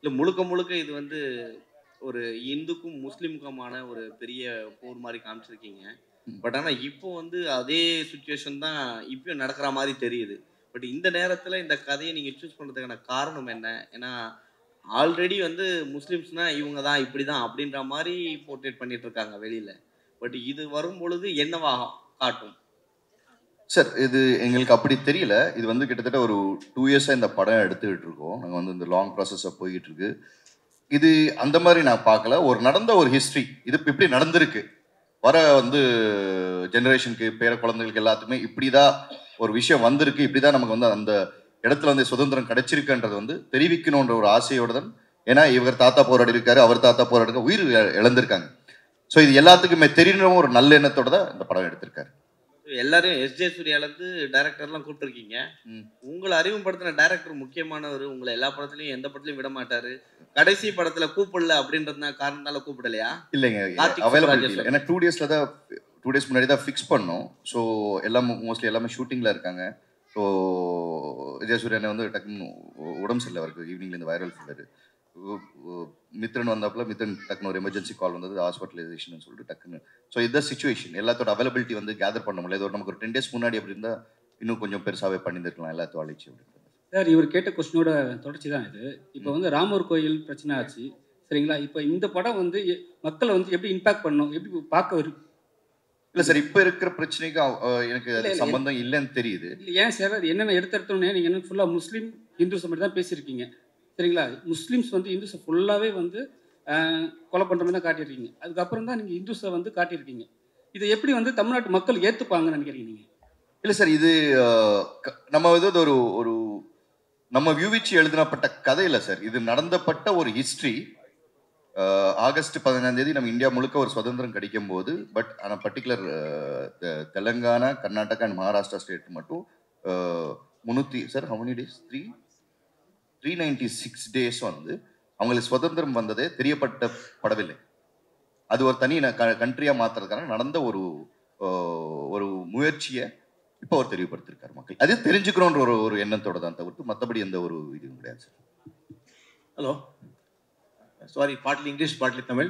இல்ல முழுக்க முழுக்க இது வந்து ஒரு இந்துக்கும், முஸ்லிமுக்குமான ஒரு பெரிய போர் மாரி காமிச்சிருக்கீங்க. பட் ஆனா இப்போ வந்து அதே சிச்சுவேஷன் தான் இப்பயும் நடக்கிற மாரி தெரியுது. பட் இந்த நேரத்துல இந்த கதைய நீங்க சூஸ் பண்றதுக்கான காரணம் என்ன? ஏன்னா, ஆல்ரெடி வந்து முஸ்லிம்ஸ்னா இவங்க தான், இப்படி தான் அப்படின்ற மாரி போர்ட்ரேட் பண்ணிட்டு இருக்காங்க வெளியில. பட் இது வரும்பொழுது என்னவா காட்டும்? சார் இது எங்களுக்கு அப்படி தெரியல. இது வந்து கிட்டத்தட்ட ஒரு 2 இயர்ஸா இந்த படம் எடுத்துக்கிட்டு இருக்கோம். நாங்க வந்து இந்த லாங் ப்ராசஸா போய்க்கிட்டு இருக்கு. இது அந்த மாரி நான் பார்க்கல. ஒரு நடந்த ஒரு ஹிஸ்டரி. இது இப்படி நடந்திருக்கு. வர வந்து ஜெனரேஷனுக்கு, பேர குழந்தைகளுக்கு எல்லாத்துக்குமே இப்படிதான் ஒரு விஷயம் வந்திருக்கு. இப்படிதான் நமக்கு வந்து அந்த இடத்துல வந்து சுதந்திரம் கிடைச்சிருக்குன்றது வந்து தெரிவிக்கணுன்ற ஒரு ஆசையோட தான். ஏன்னா இவர் தாத்தா போராடி இருக்காரு, அவர் தாத்தா போராடி இருக்காரு, உயிர் இழந்திருக்காங்க. ஸோ இது எல்லாத்துக்குமே தெரியணும் ஒரு நல்ல எண்ணத்தோட தான் இந்த படம் எடுத்திருக்காரு. எல்லாரும் எஸ்.ஜே. சூர்யாலருந்து டைரக்டர்லாம் கூப்பிட்டுருக்கீங்க. ம். உங்கள அறிமுகப்படுத்தின டைரக்டர் முக்கியமானவரு. உங்கள எல்லா படத்துலயும், எந்த படத்துலயும் விட மாட்டாரு. கடைசி படத்துல கூப்பிடல அப்படின்றதுனால காரணத்தால கூப்பிடலையா? இல்லைங்க. கார்த்திக் அவைலபிலிட்டி சுப்புராஜ் இல்ல. சார். ஏன்னா 2 டேஸ்ல தான் 2 டேஸ் முன்னாடி தான் ஃபிக்ஸ் பண்ணோம். ஸோ எல்லாம் மோஸ்ட்லி எல்லாமே ஷூட்டிங்ல இருக்காங்க. ஸோ விஜயசூரியனை வந்து டக்குன்னு உடம்பு சரியில்ல அவருக்கு. ஈவினிங்ல இந்த வைரல் ஃபீவர். மித்ரன் வந்தாப்புல மித்ரன் டக்குன்னு ஒரு எமர்ஜென்சி கால் வந்தது. ஹாஸ்பிட்டலைசேஷன் சொல்லிட்டு டக்குன்னு. ஸோ இதுதான் சிச்சுவேஷன். எல்லாத்தோட அவைலபிலிட்டி வந்து கேதர் பண்ண முடியல. இது ஒரு நமக்கு ஒரு 10 டேஸ் முன்னாடி அப்படி இருந்தா இன்னும் கொஞ்சம் பெருசாவே பண்ணியிருந்திருக்கலாம் எல்லாத்தையும் அழைச்சு அப்படின்னு. சார் இவர் கேட்ட கொஸ்டினோட தொடர்ச்சி தான் இது. இப்போ வந்து ராமர் கோயில் பிரச்சனை ஆச்சு. சரிங்களா? இப்போ இந்த படம் வந்து மக்களை வந்து எப்படி இம்பாக்ட் பண்ணும்? எப்படி பார்க்க இல்ல சார், இப்ப இருக்கிற பிரச்சனைக்கு எனக்கு இல்ல, அது இல்ல, சம்பந்தம் இல்லைன்னு தெரியுது. இல்ல ஏன் சார் அது என்னென்ன எடுத்தோடனே நீங்கள் என்ன ஃபுல்லாக முஸ்லீம் ஹிந்துஸ் மட்டும் தான் பேசியிருக்கீங்க. சரிங்களா? முஸ்லீம்ஸ் வந்து இந்துஸை ஃபுல்லாகவே வந்து கொலை பண்ணுற மாதிரி தான் காட்டியிருக்கீங்க. அதுக்கப்புறம் தான் நீங்கள் இந்துஸை வந்து காட்டியிருக்கீங்க. இதை எப்படி வந்து தமிழ்நாட்டு மக்கள் ஏற்றுப்பாங்கன்னு நினைக்கிறீங்க நீங்கள்? இல்ல சார், இது நம்ம இது ஒரு ஒரு நம்ம வியூவிச்சு எழுதினப்பட்ட கதை இல்லை சார். இது நடந்தப்பட்ட ஒரு ஹிஸ்டரி. ஆகஸ்ட் 15ஆம் தேதி நம்ம இந்தியா முழுக்க ஒரு சுதந்திரம் கிடைக்கும் போது, பட் ஆனால் particular Telangana, Karnataka and Maharashtra state மட்டும் 300 sir how many days 396 days வந்து அவங்களுக்கு சுதந்திரம் வந்ததே தெரியப்படவில்லை. அது ஒரு தனி கண்ட்ரியா மாத்துறதுக்கான நடந்த ஒரு ஒரு முயற்சியை இப்போ அவர் தெளிவுபடுத்திருக்காரு மக்கள். அது தெரிஞ்சுக்கணுன்ற ஒரு எண்ணத்தோட தான் தவிர்த்து மற்றபடி எந்த ஒரு இதுவும் கிடையாது sir. Hello. Sorry, partly English, partly Tamil.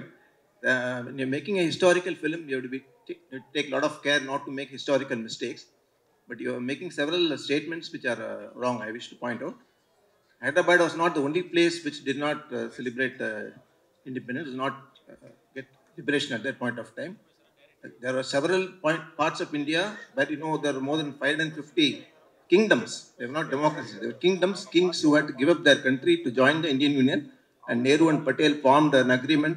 When you're making a historical film, you have to take a lot of care not to make historical mistakes. But you are making several statements which are wrong, I wish to point out. Hyderabad was not the only place which did not celebrate independence, did not get liberation at that point of time. There were several parts of India where there were more than 550 kingdoms. They were not democracies. They were kingdoms, kings who had to give up their country to join the Indian Union. And Nehru and Patel formed an agreement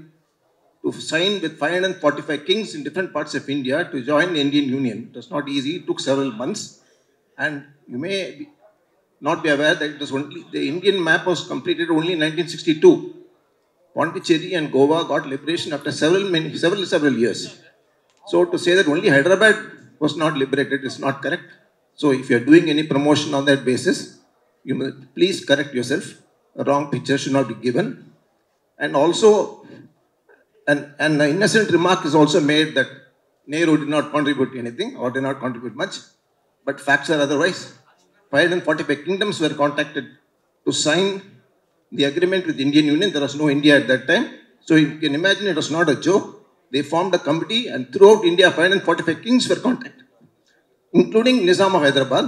to sign with 545 kings in different parts of India to join the Indian Union. It was not easy. It took several months. And you may not be aware that it was only the Indian map was completed only in 1962. Pondicherry and Goa got liberation after several years. So to say that only Hyderabad was not liberated is not correct. So if you are doing any promotion on that basis, you must please correct yourself. A wrong picture should not be given. And also, an innocent remark is also made that Nehru did not contribute anything or did not contribute much. But facts are otherwise. 545 kingdoms were contacted to sign the agreement with the Indian Union. There was no India at that time. So you can imagine it was not a joke. They formed a committee and throughout India 545 kings were contacted, including Nizam of Hyderabad.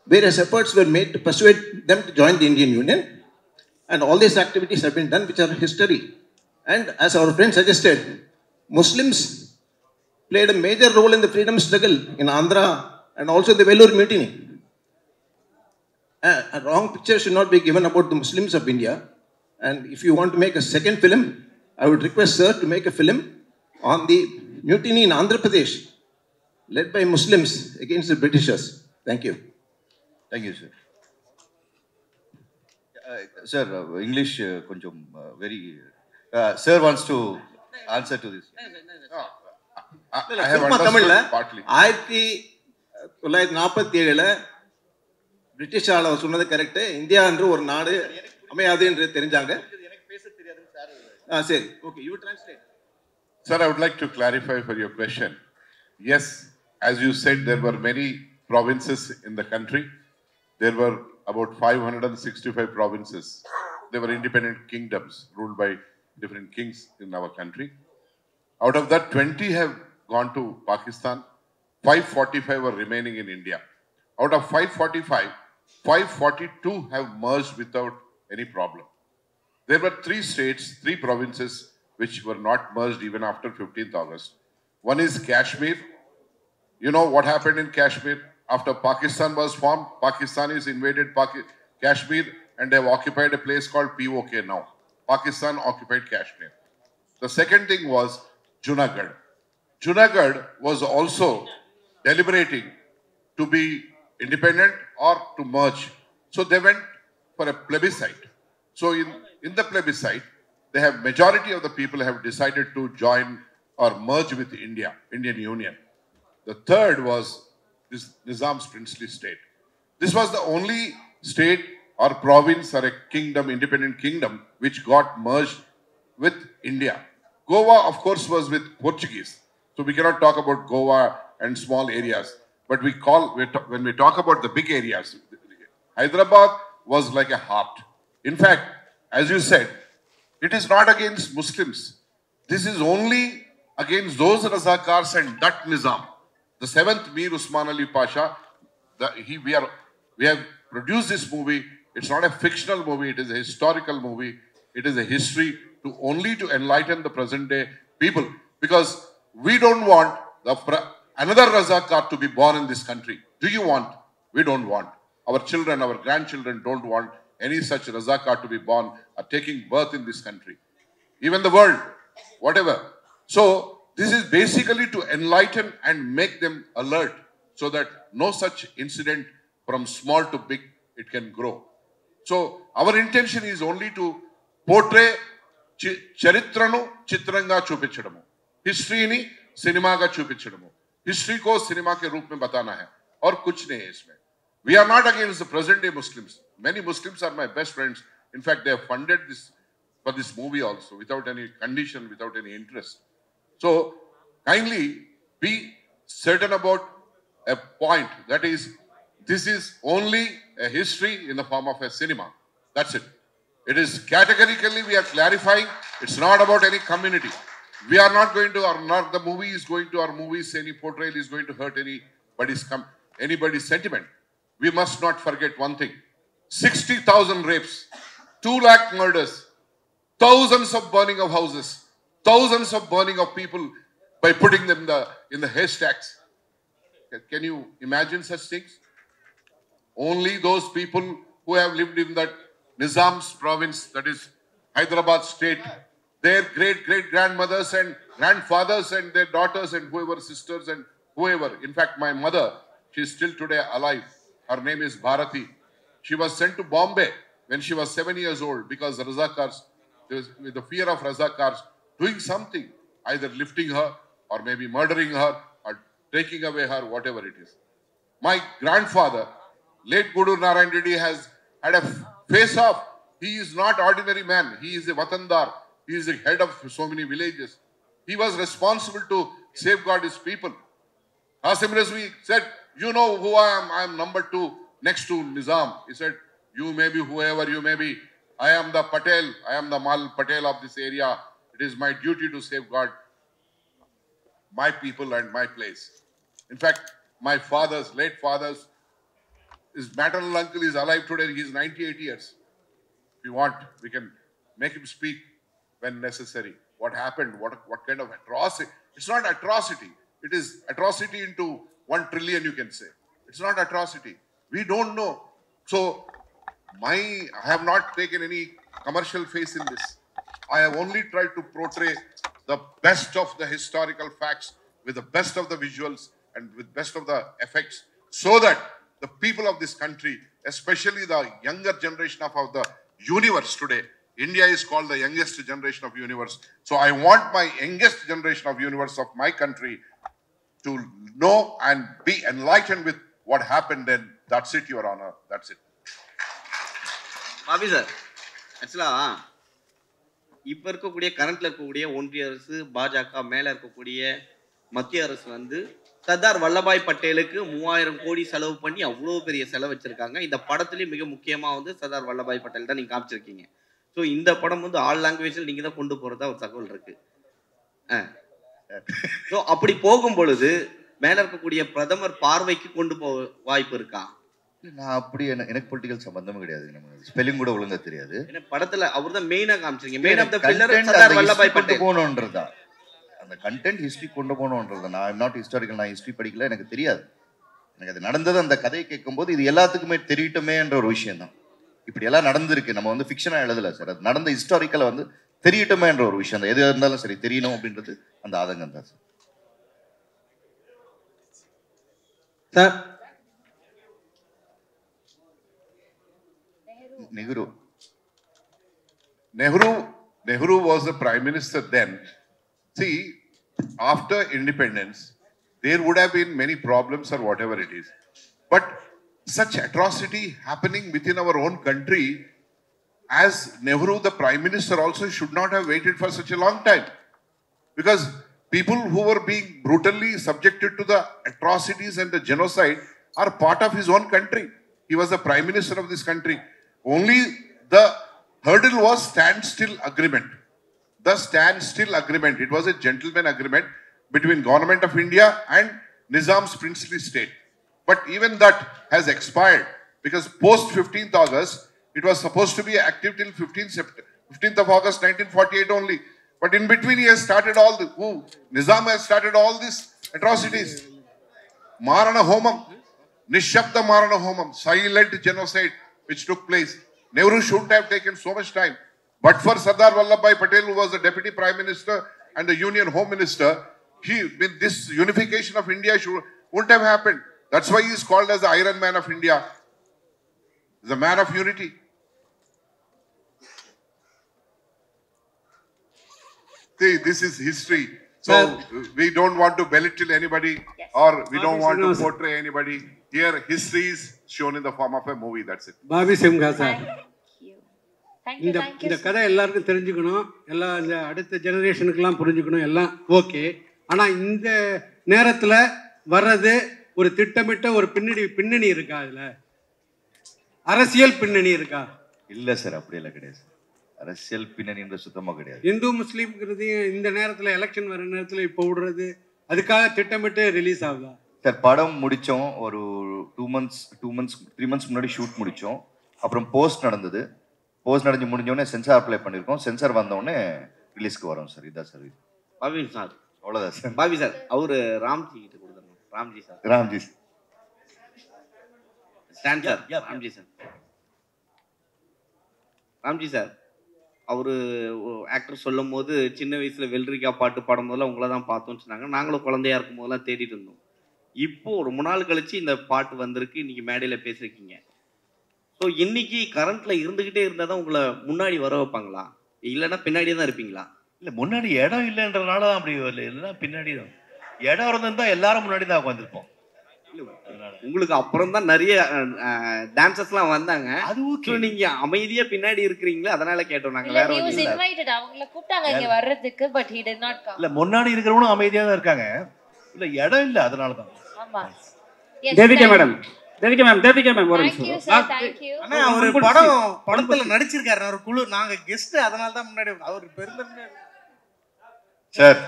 Various efforts were made to persuade them to join the Indian Union. And all these activities have been done which are history. And as our friend suggested, Muslims played a major role in the freedom struggle in Andhra and also the Vellore Mutiny. A wrong picture should not be given about the Muslims of India. And if you want to make a second film, I would request sir to make a film on the mutiny in Andhra Pradesh led by Muslims against the Britishers. Thank you. Thank you, sir. Sir, English konjam very. Sir wants to answer to this. I have understood partly. 1947 British ஆள சொன்னது correct. India என்று ஒரு நாடு அமையாது என்று தெரிஞ்சாங்க. சரி, okay, you translate. Sir, I would like to clarify for your question. Yes, as you said, there were many provinces in the country. There were about 565 provinces. they were independent kingdoms ruled by different kings in our country. Out of that, 20 have gone to Pakistan. 545 were remaining in India. Out of 545, 542 have merged without any problem. There were 3 states, 3 provinces which were not merged even after 15th August. One is Kashmir. You know what happened in Kashmir? After Pakistan was formed, Pakistanis invaded Kashmir and they have occupied a place called POK now. Pakistan occupied Kashmir. The second thing was Junagadh. Junagadh was also deliberating to be independent or to merge. So they went for a plebiscite. So in the plebiscite, they have majority of the people have decided to join or merge with Indian Union. The third was this Nizam's princely state. This was the only state or province or a kingdom, independent kingdom, which got merged with India. Goa, of course, was with Portuguese. So we cannot talk about Goa and small areas. But when we talk about the big areas, Hyderabad was like a heart. In fact, as you said, it is not against Muslims. This is only against those Razakars and that Nizam. The 7th Mir Usman Ali Pasha, we have produced this movie. It's not a fictional movie. It is a historical movie. It is a history to enlighten the present day people. Because we don't want another Razakar to be born in this country. Do you want? We don't want. Our children, our grandchildren don't want any such Razakar to be born or taking birth in this country. Even the world, whatever. So, this is basically to enlighten and make them alert so that no such incident from small to big, it can grow. So, our intention is only to portray Charitranu Chitranga Chupichadamu. History ni cinema ka chupichadamu. History ko cinema ke roop mein batana hai. Aur kuch nahi hai isme. We are not against the present day Muslims. Many Muslims are my best friends. In fact, they have funded this for this movie also without any condition, without any interest. So, kindly be certain about a point, that is, this is only a history in the form of a cinema. That's it. It is categorically, we are clarifying, it's not about any community. We are not going to, or not the movie is going to, our movies, any portrayal is going to hurt anybody's sentiment. We must not forget one thing. 60,000 rapes, 2 lakh murders, thousands of burning of houses, thousands of burning of people by putting them in the haystacks. Can you imagine such things? Only those people who have lived in that Nizam's province, that is Hyderabad state, their great-great-grandmothers and grandfathers and their daughters and whoever, sisters and whoever. In fact, my mother, she is still today alive. Her name is Bharati. She was sent to Bombay when she was 7 years old because the Razakars, with the fear of Razakars, doing something, either lifting her or maybe murdering her or taking away her, whatever it is. My grandfather, late Gudur Narayan Reddy, has had a face-off. He is not ordinary man. He is a Watandar. He is the head of so many villages. He was responsible to safeguard his people. Qasim Rizvi said, you know who I am? I am number 2 next to Nizam. He said, you may be whoever you may be. I am the Patel. I am the Mal Patel of this area. It is my duty to safeguard my people and my place. In fact, my late father's, his maternal uncle is alive today. He is 98 years. If you want, we can make him speak when necessary. What happened? What kind of atrocity? It's not atrocity. It is atrocity into 1 trillion, you can say. It's not atrocity. We don't know. So, I have not taken any commercial face in this. I have only tried to portray the best of the historical facts with the best of the visuals and with best of the effects so that the people of this country, especially the younger generation of the universe today, India is called the youngest generation of universe. So I want my youngest generation of universe of my country to know and be enlightened with what happened then. That's it, Your Honor. That's it. Bobby sir, ஆக்சுவலாக இப்போ இருக்கக்கூடிய கரண்ட்டில் இருக்கக்கூடிய ஒன்றிய அரசு, பாஜக மேலே இருக்கக்கூடிய மத்திய அரசு வந்து சர்தார் வல்லபாய் பட்டேலுக்கு 3000 கோடி செலவு பண்ணி அவ்வளோ பெரிய செலவு வச்சுருக்காங்க. இந்த படத்துலேயும் மிக முக்கியமாக வந்து சர்தார் வல்லபாய் பட்டேல் தான் நீங்கள் காமிச்சிருக்கீங்க. ஸோ இந்த படம் வந்து ஆல் லாங்குவேஜில் நீங்கள் தான் கொண்டு போகிறதா ஒரு தகவல் இருக்கு. ஸோ அப்படி போகும் பொழுது மேலே இருக்கக்கூடிய பிரதமர் பார்வைக்கு கொண்டு போக வாய்ப்பு இருக்கா? நான் அப்படி எனக்கு பொலிட்டிக்கல் சம்பந்தமும் கிடையாது. நமக்கு ஸ்பெல்லிங் கூட ஒழுங்கா தெரியாது. ஏன்னா படத்துல அவர் தான் மெயினா காமிச்சிருங்க. Main of the pillar Sardar Vallabhbhai Patel போகணுன்றதா, அந்த கண்டென்ட் ஹிஸ்டரி கொண்டு போகணுன்றதா. நான் ஐம் நாட் ஹிஸ்டாரிக்கல், நான் ஹிஸ்டரி படிக்கல, எனக்கு தெரியாது. எனக்கு அது நடந்தது அந்த கதையை கேட்கும்போது இது எல்லாத்துக்குமே தெரியட்டுமேன்ற ஒரு விஷயம் தான். இப்படி எல்லாம் நடந்திருக்கு, நம்ம வந்து ஃபிக்ஷனா எழுதல சார், அது நடந்த ஹிஸ்டாரிக்கலை வந்து தெரியட்டுமேன்ற ஒரு விஷயம் தான். எது இருந்தாலும் சரி தெரியணும் அப்படின்றது அந்த ஆதங்கம் தான் sir. Sir Nehru was the prime minister then. See, after independence, there would have been many problems or whatever it is. But such atrocity happening within our own country, as Nehru, the prime minister, also should not have waited for such a long time. Because people who were being brutally subjected to the atrocities and the genocide are part of his own country. He was the prime minister of this country. Only the hurdle was standstill agreement. The standstill agreement. It was a gentleman agreement between Government of India and Nizam's princely state. But even that has expired because post 15th August, it was supposed to be active till 15th of August 1948 only. But in between he has started all the, Nizam has started all these atrocities. Marana Homam, Nishabda Marana Homam, silent genocide which took place. Nehru shouldn't have taken so much time. But for Sardar Vallabhbhai Patel, who was the Deputy Prime Minister and the Union Home Minister, with this unification of India wouldn't have happened. That's why he is called as the Iron Man of India. He's a man of unity. See, this is history. So we don't want to belittle anybody or we don't want to portray anybody. Here, history is shown in the form of a movie. That's it. Bobby Simha sir, இந்த கதை எல்லாருக்கும் தெரிஞ்சுக்கணும், எல்லாம் இந்த அடுத்த ஜெனரேஷனுக்கெல்லாம் புரிஞ்சுக்கணும், எல்லாம் okay. ஆனால் இந்த நேரத்தில் வர்றது ஒரு திட்டமிட்ட ஒரு பின்னணி இருக்கா? அதில் அரசியல் பின்னணி இருக்கா? இல்லை சார், அப்படியெல்லாம் கிடையாது சார். அரசியல் பின்னணின்ற சுத்தமாக கிடையாது. இந்து முஸ்லீம்ங்கிறது இந்த நேரத்தில் எலெக்ஷன் வர நேரத்தில் இப்போ விடுறது அதுக்காக திட்டமிட்டு ரிலீஸ் ஆகுதா சார்? படம் முடித்தோம், ஒரு 3 months முன்னாடி ஷூட் முடித்தோம். அப்புறம் போஸ்ட் நடந்தது. போஸ்ட் நடந்து முடிஞ்சோடனே சென்சார் அப்ளை பண்ணியிருக்கோம். சென்சார் வந்தோடனே ரிலீஸ்க்கு வரோம் சார். இதுதான் சார். பாபி சார், அவ்வளோதான் சார். பாபி சார், அவரு ராம்ஜி கிட்ட கொடுத்துருங்க. Ramji sir, Ramji stand sir, Ramji sir, Ramji sir. அவரு ஆக்டர் சொல்லும் போது சின்ன வயசுல வெள்ளரிக்கா பாட்டு பாடும் போதெல்லாம் உங்களை தான் பார்த்தோம்னு சொன்னாங்க. நாங்களும் குழந்தையா இருக்கும் போதெல்லாம் தேடிட்டு இருந்தோம். இப்போ ரொம்ப நாள் கழிச்சு இந்த பாட்டு வந்திருக்கு, இன்னைக்கு மேடையில பேசிருக்கீங்க. ஸோ இன்னைக்கு கரண்ட்ல இருந்துகிட்டே இருந்தா தான் உங்களை முன்னாடி வர வைப்பாங்களா, இல்லைன்னா பின்னாடியே தான் இருப்பீங்களா? இல்லை, முன்னாடி இடம் இல்லைன்றதுனால தான் அப்படி வரல, இல்லைன்னா பின்னாடி தான். இடம் இருந்திருந்தா எல்லாரும் முன்னாடி தான் உட்காந்துருப்போம். உங்களுக்கு அப்புறம் தான் நிறைய டான்சர்ஸ்லாம் வந்தாங்க. அது ஓகே, நீங்க அமைதியா பின்னாடி இருக்கிறீங்களா, அதனால கேட்டோம் நாங்க. வேற ஒண்ணும் இல்ல, அவங்கள கூப்பிட்டாங்க இங்க வர்றதுக்கு, but he did not come. இல்ல முன்னாடி இருக்கிறவனும் அமைதியா தான் இருக்காங்க, இல்ல இடம் இல்ல, அதனால தான். ஆமா. தேவிகா மேடம், தேவிகா மேம் ஒரு Thank you sir, thank you. அண்ணா, அவர் படத்துல நடிச்சிருக்காரு, அவர் குழு, நாங்க கெஸ்ட், அதனால தான் முன்னாடி அவர் பெருந்தன்மை. சார்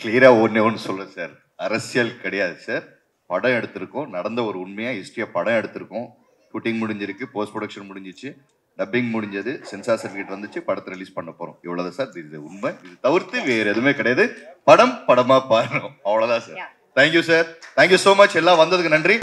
கிளியரா ஒன்று சொல்றேன் சார், அரசியல் கிடையாது சார். படம் எடுத்திருக்கோம், நடந்த ஒரு உண்மையா ஹிஸ்டரியா படம் எடுத்திருக்கோம். ஷூட்டிங் முடிஞ்சிருக்கு, போஸ்ட் ப்ரொடக்ஷன் முடிஞ்சிச்சு, டப்பிங் முடிஞ்சது, சென்சார் சர்டிஃபிகேட் வந்துச்சு, படத்தை ரிலீஸ் பண்ண போறோம். இவ்வளவுதான் சார். இது உண்மை. இது தவிர்த்து வேற எதுவுமே கிடையாது. படமா பாருங்க, அவ்வளவுதான் sir. Thank you sir, thank you so much. எல்லாம் வந்ததுக்கு நன்றி.